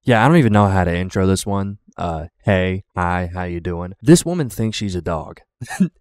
Yeah, I don't even know how to intro this one. Hey, hi, how you doing? This woman thinks she's a dog.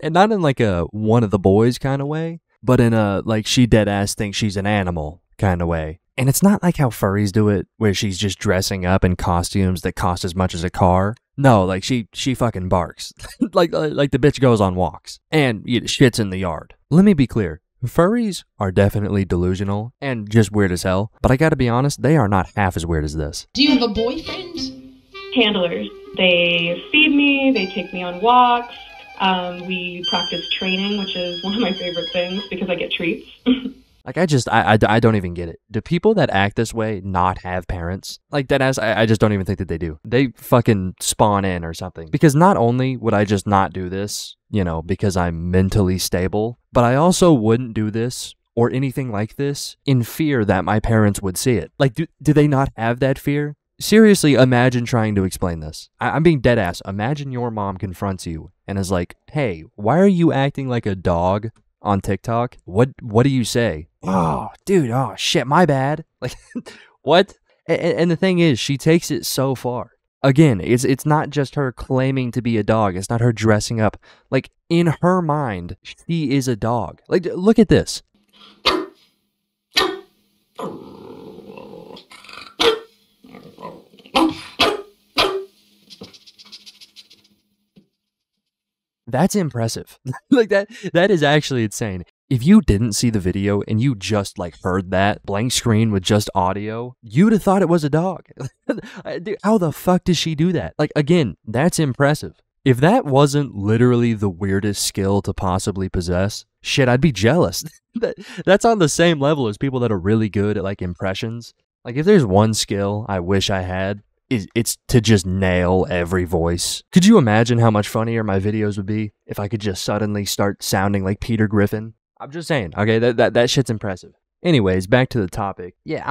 And not in like a one of the boys kind of way, but in a like she dead ass thinks she's an animal kind of way. And it's not like how furries do it, where she's just dressing up in costumes that cost as much as a car. No, like she fucking barks. like the bitch goes on walks and shits in the yard. Let me be clear. Furries are definitely delusional and just weird as hell, but I gotta be honest, they are not half as weird as this. Do you have a boyfriend? Handlers. They feed me, they take me on walks, we practice training, which is one of my favorite things because I get treats. Like, I don't even get it. Do people that act this way not have parents? Like, that ass, I just don't even think that they do. They fucking spawn in or something. Because not only would I just not do this, because I'm mentally stable, but I also wouldn't do this or anything like this in fear that my parents would see it. Like, do they not have that fear? Seriously, imagine trying to explain this. I'm being dead ass. Imagine your mom confronts you and is like, hey, why are you acting like a dog on TikTok? What do you say? Oh, dude, oh shit, my bad. Like, what? And the thing is, she takes it so far. Again, it's not just her claiming to be a dog. It's not her dressing up. Like, in her mind, she is a dog. Like, look at this. That's impressive. Like that is actually insane. If you didn't see the video and you just like heard that blank screen with just audio, you'd have thought it was a dog. Dude, how the fuck does she do that? Like, again, that's impressive. If that wasn't literally the weirdest skill to possibly possess, shit, I'd be jealous. That's on the same level as people that are really good at like impressions. Like, if there's one skill I wish I had, it's to just nail every voice. Could you imagine how much funnier my videos would be if I could just suddenly start sounding like Peter Griffin? I'm just saying, okay, that shit's impressive. Anyways, back to the topic. Yeah,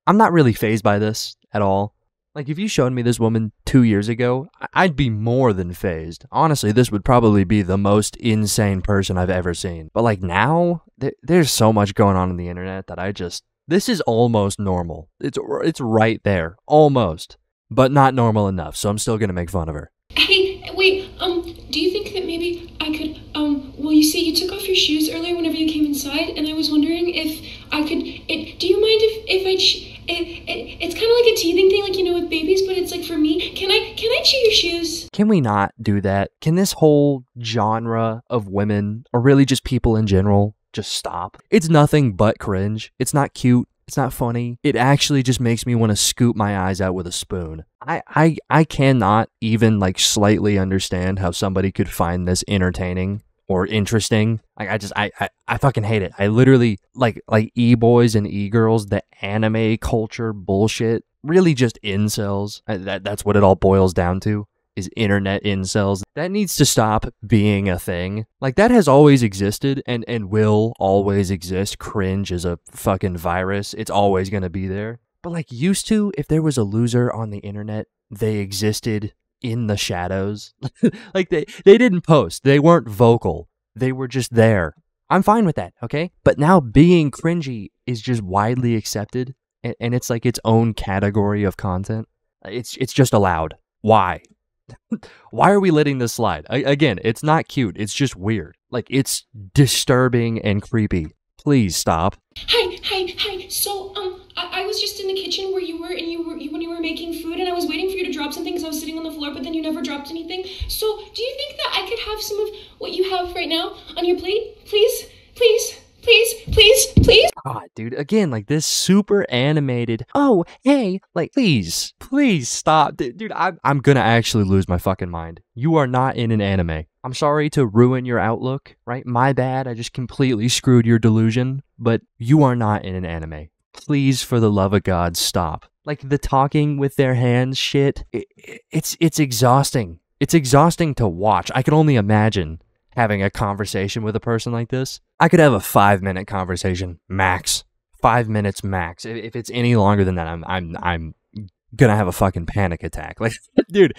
I'm not really fazed by this at all. Like, if you showed me this woman 2 years ago, I'd be more than fazed. Honestly, this would probably be the most insane person I've ever seen. But like now, there's so much going on the internet that this is almost normal. It's right there, almost, but not normal enough. So I'm still gonna make fun of her. Hey, wait, do you think that maybe I could, well, you see, you took off your shoes earlier whenever you came inside, and I was wondering if I could, do you mind if it's kind of like a teething thing, like, with babies, but it's like for me, can I chew your shoes? Can we not do that? Can this whole genre of women, or really just people in general, just stop? It's nothing but cringe. It's not cute. It's not funny. It actually just makes me want to scoop my eyes out with a spoon. I cannot even like slightly understand how somebody could find this entertaining or interesting. Like, I fucking hate it. I literally like e-boys and e-girls, the anime culture bullshit, really just incels. That's what it all boils down to. Is internet incels. That needs to stop being a thing. Like, that has always existed and will always exist. Cringe is a fucking virus. It's always gonna be there. But like, used to, if there was a loser on the internet, they existed in the shadows. Like, they didn't post. They weren't vocal. They were just there. I'm fine with that, okay? But now being cringy is just widely accepted, and it's like its own category of content. It's just allowed. Why? Why are we letting this slide? Again, it's not cute. It's just weird. Like, it's disturbing and creepy. Please stop. Hi. So, I was just in the kitchen where you were, and when you were making food, and I was waiting for you to drop something because I was sitting on the floor, but then you never dropped anything. So, do you think that I could have some of what you have right now on your plate? Please? God, dude, again, like this super animated, oh, hey, like, please stop. Dude, I'm gonna actually lose my fucking mind. You are not in an anime. I'm sorry to ruin your outlook, right? My bad, I just completely screwed your delusion, but you are not in an anime. Please, for the love of God, stop. Like, the talking with their hands shit, it's exhausting. It's exhausting to watch. I can only imagine having a conversation with a person like this. I could have a 5-minute conversation max. 5 minutes max. If it's any longer than that, I'm gonna have a fucking panic attack. Like, dude,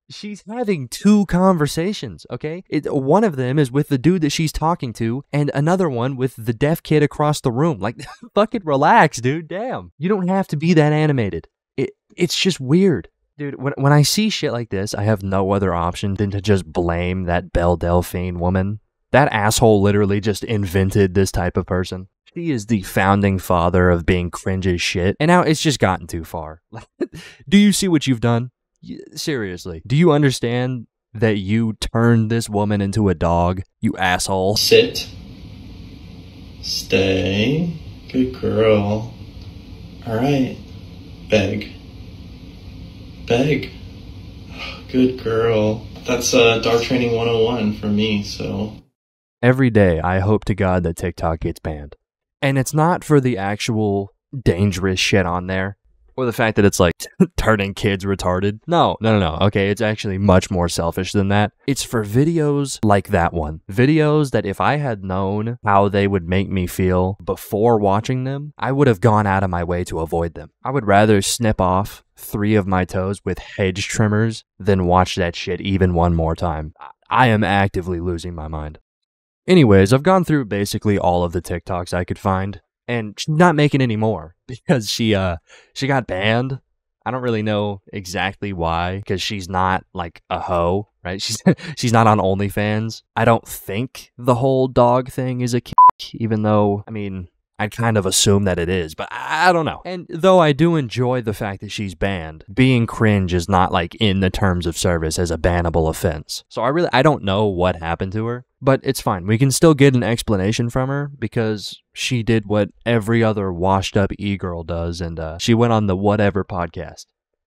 she's having 2 conversations, okay? One of them is with the dude that she's talking to, and another one with the deaf kid across the room. Like, fucking relax, dude. Damn. You don't have to be that animated. It's just weird. Dude, when I see shit like this, I have no other option than to just blame that Belle Delphine woman. That asshole literally just invented this type of person. She is the founding father of being cringe as shit, and now it's just gotten too far. Do you see what you've done? Seriously, do you understand that you turned this woman into a dog, you asshole? Sit. Stay. Good girl. Alright. Beg. Beg. Good girl. That's dog training 101 for me, so. Every day, I hope to God that TikTok gets banned. And it's not for the actual dangerous shit on there, or the fact that it's like turning kids retarded. No. Okay, it's actually much more selfish than that. It's for videos like that one. Videos that if I had known how they would make me feel before watching them, I would have gone out of my way to avoid them. I would rather snip off 3 of my toes with hedge trimmers than watch that shit even one more time. I am actively losing my mind. Anyways, I've gone through basically all of the TikToks I could find, and she's not making any more because she got banned. I don't really know exactly why, because she's not like a hoe, right? She's not on OnlyFans. I don't think the whole dog thing is a kick, even though, I mean, I'd kind of assume that it is, but I don't know. And though I do enjoy the fact that she's banned, being cringe is not like in the terms of service as a bannable offense. So I don't know what happened to her, but it's fine. We can still get an explanation from her because she did what every other washed up e-girl does, and she went on the Whatever podcast.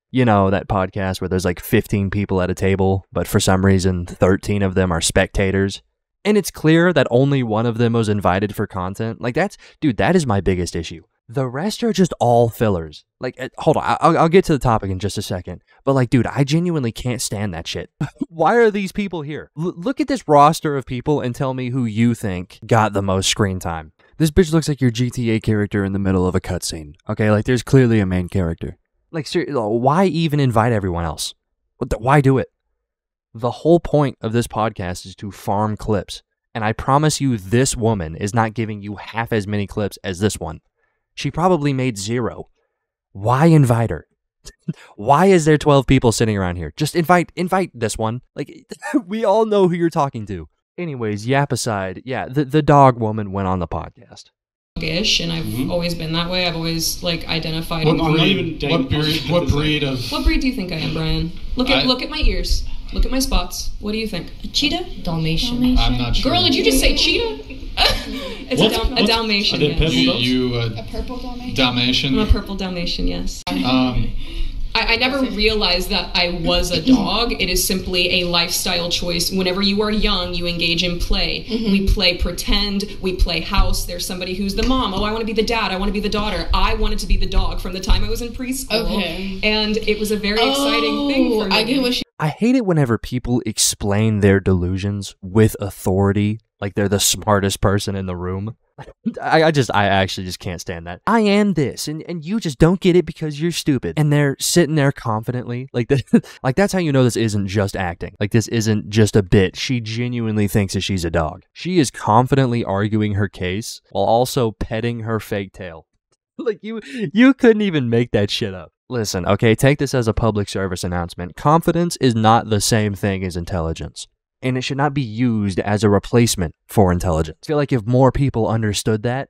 You know, that podcast where there's like 15 people at a table, but for some reason 13 of them are spectators. And it's clear that only one of them was invited for content. Like, dude, that is my biggest issue. The rest are just all fillers. Like, hold on, I'll get to the topic in just a second. But like, dude, I genuinely can't stand that shit. Why are these people here? Look at this roster of people and tell me who you think got the most screen time. This bitch looks like your GTA character in the middle of a cutscene. Okay, like, there's clearly a main character. Like, seriously, why even invite everyone else? Why do it? The whole point of this podcast is to farm clips, and I promise you this woman is not giving you half as many clips as this one. She probably made 0. Why invite her? Why is there 12 people sitting around here? Just invite this one. Like, we all know who you're talking to. Anyways, yap aside, yeah, the dog woman went on the podcast. Ish, and I've always been that way. I've always like identified. What breed do you think I am, Brian? Look at my ears. Look at my spots. What do you think? A cheetah? Dalmatian. I'm not sure. Girl, did you just say cheetah? It's a Dalmatian. A purple Dalmatian? Dalmatian? I'm a purple Dalmatian, yes. I never realized that I was a dog. It is simply a lifestyle choice. Whenever you are young, you engage in play. We play pretend. We play house. There's somebody who's the mom. Oh, I want to be the dad. I want to be the daughter. I wanted to be the dog from the time I was in preschool. Okay. And it was a very exciting thing for me. I hate it whenever people explain their delusions with authority, like they're the smartest person in the room. I actually just can't stand that. I am this, and you just don't get it because you're stupid. And they're sitting there confidently, like like that's how you know this isn't just acting. Like, this isn't just a bit. She genuinely thinks that she's a dog. She is confidently arguing her case while also petting her fake tail. Like, you couldn't even make that shit up. Listen, okay, take this as a public service announcement. Confidence is not the same thing as intelligence, and it should not be used as a replacement for intelligence. I feel like if more people understood that,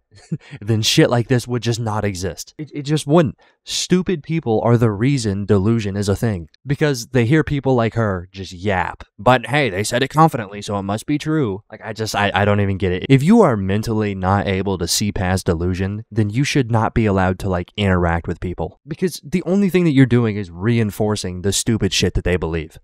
then shit like this would just not exist. It just wouldn't. Stupid people are the reason delusion is a thing, because they hear people like her just yap. But hey, they said it confidently, so it must be true. Like, I don't even get it. If you are mentally not able to see past delusion, then you should not be allowed to, like, interact with people, because the only thing that you're doing is reinforcing the stupid shit that they believe.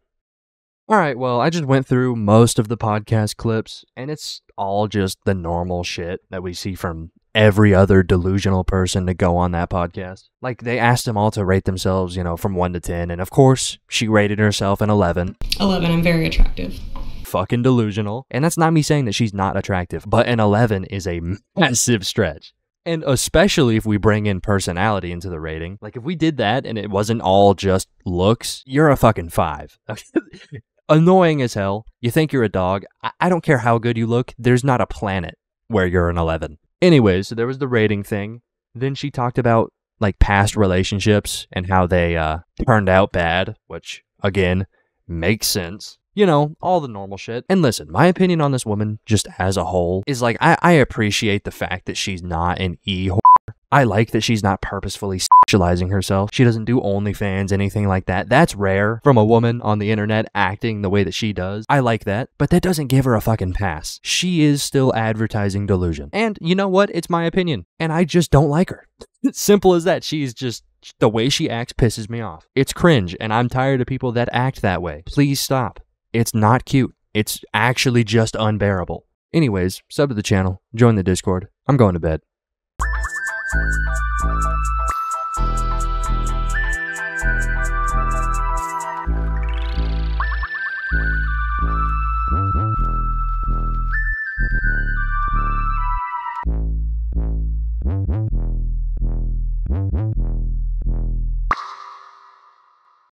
Alright, well, I just went through most of the podcast clips, and it's all just the normal shit that we see from every other delusional person to go on that podcast. Like, they asked them all to rate themselves, from 1 to 10, and of course, she rated herself an 11. 11, I'm very attractive. Fucking delusional. And that's not me saying that she's not attractive, but an 11 is a massive stretch. And especially if we bring in personality into the rating. Like, if we did that and it wasn't all just looks, you're a fucking 5. Annoying as hell. You think you're a dog. I don't care how good you look. There's not a planet where you're an 11. Anyways, so there was the rating thing. Then she talked about, like past relationships and how they turned out bad, which again makes sense. You know, all the normal shit. And listen, my opinion on this woman, just as a whole, is like, I appreciate the fact that she's not an e-whore. I like that she's not purposefully sexualizing herself. She doesn't do OnlyFans, anything like that. That's rare from a woman on the internet acting the way that she does. I like that, but that doesn't give her a fucking pass. She is still advertising delusion. And you know what? It's my opinion. And I just don't like her. Simple as that. She's just, the way she acts pisses me off. It's cringe, and I'm tired of people that act that way. Please stop. It's not cute. It's actually just unbearable. Anyways, sub to the channel, join the Discord. I'm going to bed.